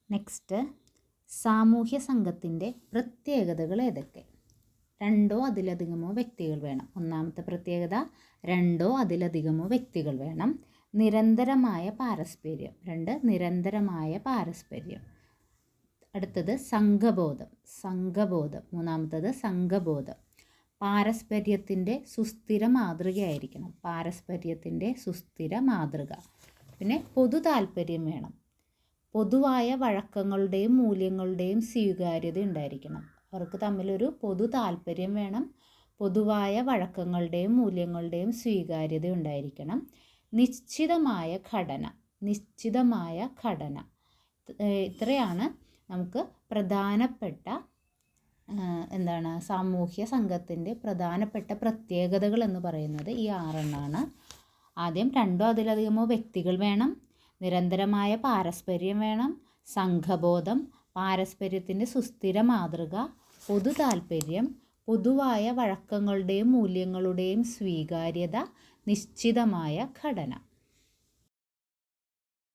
Next, സാമൂഹ്യ സംഘത്തിൻ്റെ പ്രത്യേകതകൾ ഏതൊക്കെ? രണ്ടോ അതിലധികമോ വ്യക്തികൾ വേണം. ഒന്നാമത്തെ പ്രത്യേകത, രണ്ടോ അതിലധികമോ വ്യക്തികൾ വേണം. നിരന്തരമായ പാരസ്പര്യം. നിരന്തരമായ പാരസ്പര്യം. അടുത്തത് സംഘബോധം. മൂന്നാമത്തത് സംഘബോധം. പാരസ്പര്യത്തിൻ്റെ സുസ്ഥിര മാതൃകയായിരിക്കണം. സുസ്ഥിര മാതൃക. പിന്നെ പൊതു താല്പര്യം വേണം. പൊതുവായ വഴക്കങ്ങളുടെയും മൂല്യങ്ങളുടെയും സ്വീകാര്യത ഉണ്ടായിരിക്കണം. അവർക്ക് തമ്മിലൊരു പൊതു താല്പര്യം വേണം. പൊതുവായ വഴക്കങ്ങളുടെയും മൂല്യങ്ങളുടെയും സ്വീകാര്യത ഉണ്ടായിരിക്കണം. നിശ്ചിതമായ ഘടന. ഇത്രയാണ് നമുക്ക് പ്രധാനപ്പെട്ട സാമൂഹ്യ സംഘത്തിൻ്റെ പ്രധാനപ്പെട്ട പ്രത്യേകതകൾ എന്ന് പറയുന്നത് ഈ 6 ആദ്യം, രണ്ടോ അതിലധികമോ വ്യക്തികൾ വേണം. നിരന്തരമായ പാരസ്പര്യം വേണം. സംഘബോധം, പാരസ്പര്യത്തിൻ്റെ സുസ്ഥിര മാതൃക, പൊതു താല്പര്യം, പൊതുവായ വഴക്കങ്ങളുടെയും മൂല്യങ്ങളുടെയും സ്വീകാര്യത, നിശ്ചിതമായ ഘടന.